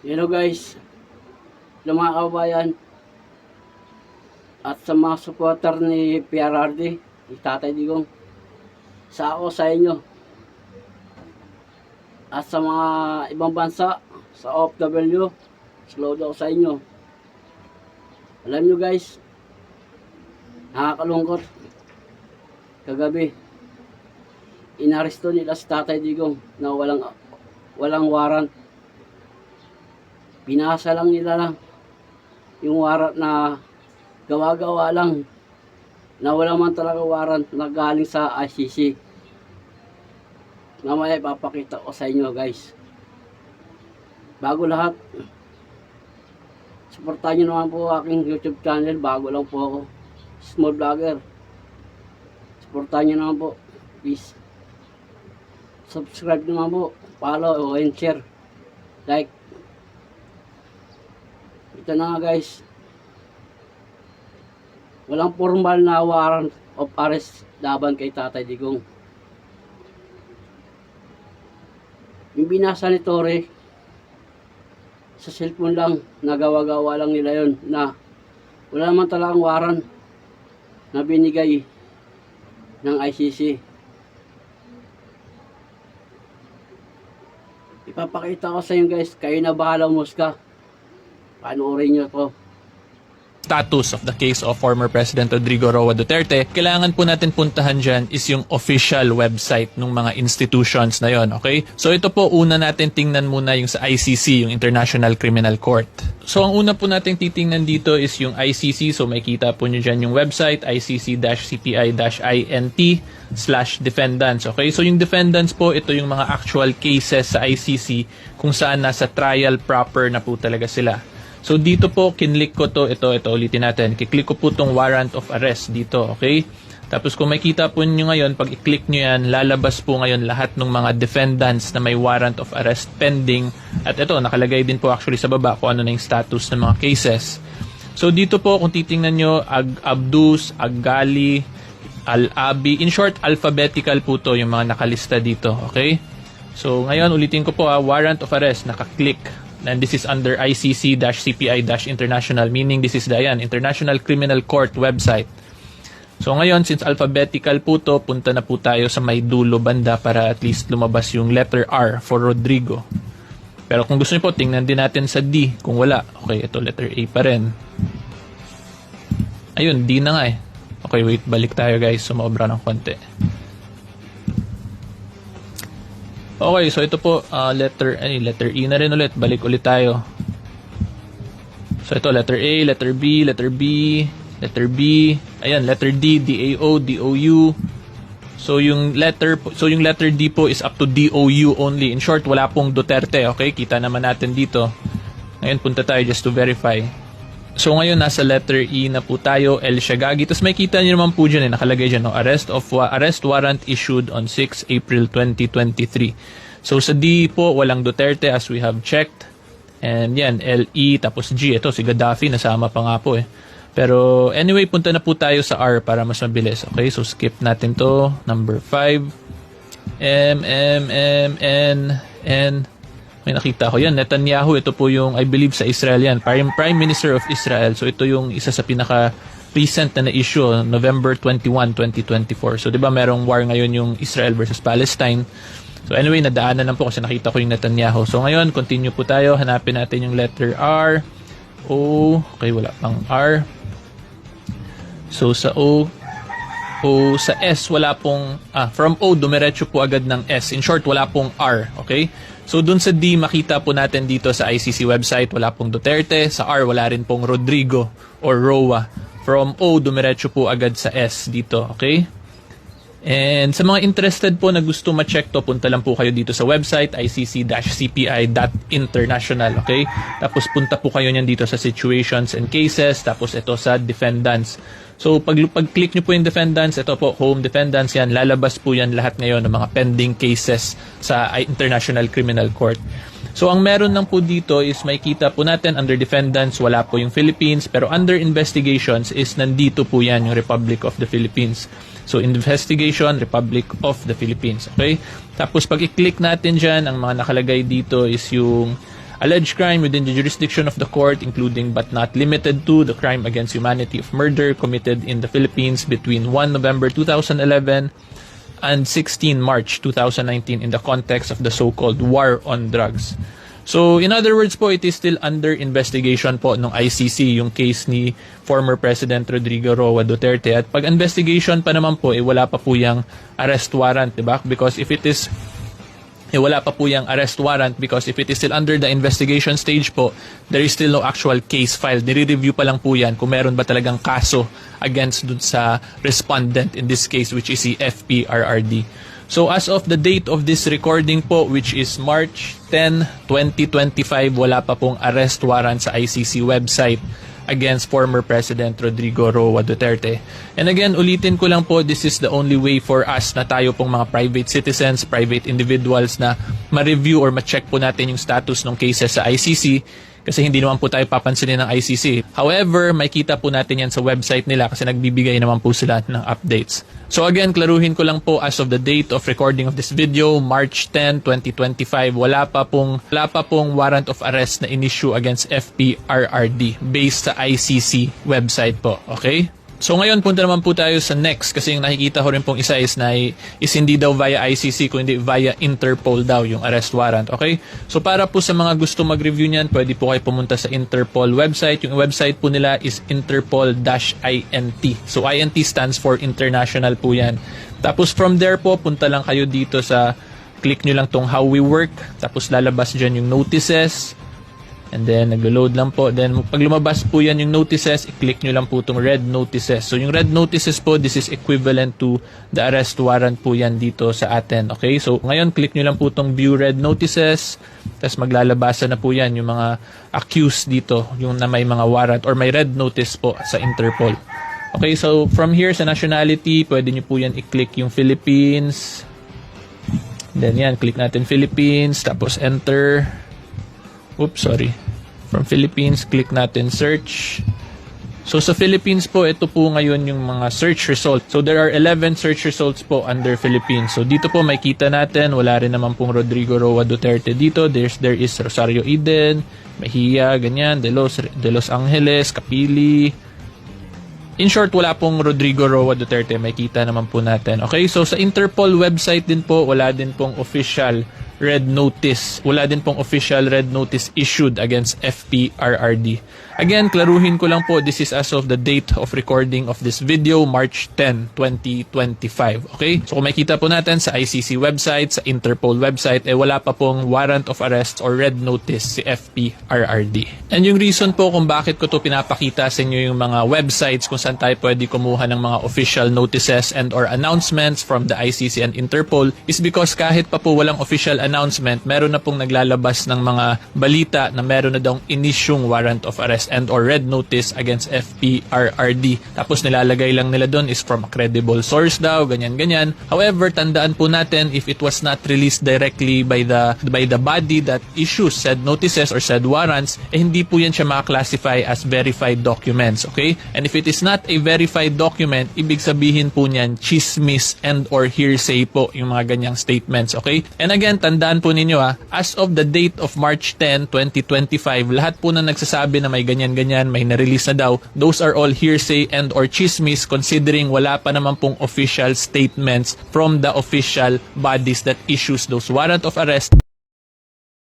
Hello guys, sa mga kababayan at sa mga supporter ni PRRD, ni Tatay Digong, sa ako sa inyo at sa mga ibang bansa, sa OFW, slow daw sa inyo. Alam nyo guys, nakakalungkot. Kagabi, inaresto nila si Tatay Digong na walang warrant. Pinasa lang nila yung warrant na gawa-gawa lang na wala man talaga warrant na galing sa ICC. Mamaya ipapakita ko sa inyo guys. Bago lahat, supportahan nyo naman po aking YouTube channel. Bago lang po ako, small vlogger. Supportahan nyo naman po, please. Subscribe naman po, follow and share, like. Ito na nga guys, walang formal na warrant of arrest laban kay Tatay Digong. Yung binasa ni Torre, sa cellphone lang, nagawa-gawa lang nila yon na wala naman talagang warrant na binigay ng ICC. Ipapakita ko sa inyo guys, kayo na bahala musika. Panoorin nyo to. Status of the case of former President Rodrigo Roa Duterte, kailangan po natin puntahan dyan is yung official website ng mga institutions na yon, okay? So ito po, una natin tingnan muna yung sa ICC, yung International Criminal Court. So ang una po natin titingnan dito is yung ICC, so makikita po nyo dyan yung website, icc-cpi-int/defendants, okay? So yung defendants po, ito yung mga actual cases sa ICC kung saan nasa trial proper na po talaga sila. So dito po, kinlik ko to, ito ulitin natin. Kiklik ko po tong warrant of arrest dito, okay? Tapos kung makita po nyo ngayon, pag i-click nyo yan, lalabas po ngayon lahat ng mga defendants na may warrant of arrest pending. At ito, nakalagay din po actually sa baba kung ano na yung status ng mga cases. So dito po, kung titingnan nyo, Abdus, Aggali, Al-Abi, in short, alphabetical po to yung mga nakalista dito, okay? So ngayon, ulitin ko po, warrant of arrest, nakaklik. And this is under ICC-CPI-International, meaning this is the International Criminal Court website. So ngayon, since alphabetical po to, punta na po tayo sa may dulo banda para at least lumabas yung letter R for Rodrigo. Pero kung gusto niyo po, tingnan din natin sa D kung wala. Okay, ito letter A pa rin. Ayun, D na nga eh. Okay, wait, balik tayo guys. Sumobra ng konti. Okay, so ito po, letter E na rin ulit. Balik ulit tayo. So ito, letter A, letter B, letter B, letter B. Ayan, letter D, DAO, DOU. So yung letter D po is up to DOU only. In short, wala pong Duterte, okay? Kita naman natin dito. Ngayon, punta tayo just to verify. So ngayon, nasa letter E na po tayo, El Shagagi. Tapos may kita nyo naman po dyan, nakalagay dyan, no? Arrest warrant issued on 6 April 2023. So sa D po, walang Duterte as we have checked. And yan, LE, tapos G. Ito, si Gaddafi, nasama pa nga po eh. Pero anyway, punta na po tayo sa R para mas mabilis. Okay, so skip natin to. Number 5. N. May nakita ko yan, Netanyahu, ito po yung, I believe sa Israel yan, Prime Minister of Israel. So ito yung isa sa pinaka recent na issue, November 21, 2024. So 'di ba merong war ngayon yung Israel versus Palestine. So anyway, nadaanan lang po kasi nakita ko yung Netanyahu. So ngayon, continue po tayo, hanapin natin yung letter R, O, okay, wala pang R. So sa O, sa S wala pong from O dumiretso po agad ng S. In short, wala pong R, okay? So dun sa D, makita po natin dito sa ICC website, wala pong Duterte. Sa R, wala rin pong Rodrigo or Roa. From O, dumiretso po agad sa S dito, okay? And sa mga interested po na gusto ma-check to, punta lang po kayo dito sa website, icc-cpi.international, okay? Tapos punta po kayo niyan dito sa situations and cases, tapos ito sa defendants. So pag-click nyo po yung defendants, ito po, home defendants yan, lalabas po yan lahat ngayon ng mga pending cases sa International Criminal Court. So ang meron lang po dito is makikita po natin under defendants, wala po yung Philippines, pero under investigations is nandito po yan yung Republic of the Philippines. So investigation, Republic of the Philippines. Okay? Tapos pag i-click natin dyan, ang mga nakalagay dito is yung alleged crime within the jurisdiction of the court, including but not limited to the crime against humanity of murder committed in the Philippines between 1 November 2011 and 16 March 2019 in the context of the so-called war on drugs. So, in other words po, it is still under investigation po ng ICC yung case ni former President Rodrigo Roa Duterte. At pag investigation pa naman po, wala pa po yung arrest warrant, diba? Because if it is wala pa po yung arrest warrant because if it is still under the investigation stage po, there is still no actual case filed. Nire-review pa lang po yan kung meron ba talagang kaso against dun sa respondent in this case, which is si FPRRD. So as of the date of this recording po, which is March 10, 2025, wala pa pong arrest warrant sa ICC website against former President Rodrigo Roa Duterte. And again, ulitin ko lang po, this is the only way for us na tayo pong mga private citizens, private individuals na ma-review or ma-check po natin yung status ng cases sa ICC kasi hindi naman po tayo papansinin ng ICC. However, makita po natin yan sa website nila kasi nagbibigay naman po sila ng updates. So again, klaruhin ko lang po as of the date of recording of this video, March 10, 2025, wala pa pong warrant of arrest na in-issue against FPRRD based sa ICC website po. Okay? So ngayon punta naman po tayo sa next kasi yung nakikita ko rin pong isa is hindi daw via ICC kundi via Interpol daw yung arrest warrant. Okay? So para po sa mga gusto mag-review niyan, pwede po kayo pumunta sa Interpol website. Yung website po nila is interpol-int. So INT stands for international po yan. Tapos from there po, punta lang kayo dito sa click nyo lang tong how we work. Tapos lalabas dyan yung notices. And then, nag-load lang po. Then, pag lumabas po yan yung notices, i-click nyo lang po itong red notices. So, yung red notices po, this is equivalent to the arrest warrant po yan dito sa atin. Okay? So, ngayon, click nyo lang po itong view red notices. Tapos, maglalabasan na po yan yung mga accused dito, yung na may mga warrant or may red notice po sa Interpol. Okay? So, from here sa nationality, pwede nyo po yan i-click yung Philippines. Then, yan, click natin Philippines. Tapos, enter. Oops, sorry. From Philippines, click natin search. So sa Philippines po, ito po ngayon yung mga search results. So there are 11 search results po under Philippines. So dito po makita natin, wala rin naman pong Rodrigo Roa Duterte dito. There is Rosario Eden, Mejia, ganyan, De Los Angeles, Capili. In short, wala pong Rodrigo Roa Duterte. Makita naman po natin. Okay, so sa Interpol website din po, wala din pong official red notice. Wala din pong official red notice issued against FPRRD. Again, klaruhin ko lang po, this is as of the date of recording of this video, March 10, 2025. Okay? So kung makita po natin sa ICC website, sa Interpol website, wala pa pong warrant of arrest or red notice si FPRRD. And yung reason po kung bakit ko to pinapakita sa inyo yung mga websites kung saan tayo pwede kumuha ng mga official notices and or announcements from the ICC and Interpol is because kahit pa po walang official announcement, meron na pong naglalabas ng mga balita na meron na daw inisyong warrant of arrest and or red notice against FPRRD. Tapos nilalagay lang nila doon is from a credible source daw, ganyan-ganyan. However, tandaan po natin if it was not released directly by the body that issues said notices or said warrants, hindi po yan siya makaklasify as verified documents. Okay? And if it is not a verified document, ibig sabihin po niyan chismis and or hearsay po yung mga ganyang statements. Okay? And again, tandaan po ninyo as of the date of March 10, 2025, lahat po na nagsasabi na may ganyan-ganyan, may na-release na daw, those are all hearsay and or chismis considering wala pa naman pong official statements from the official bodies that issues those warrant of arrest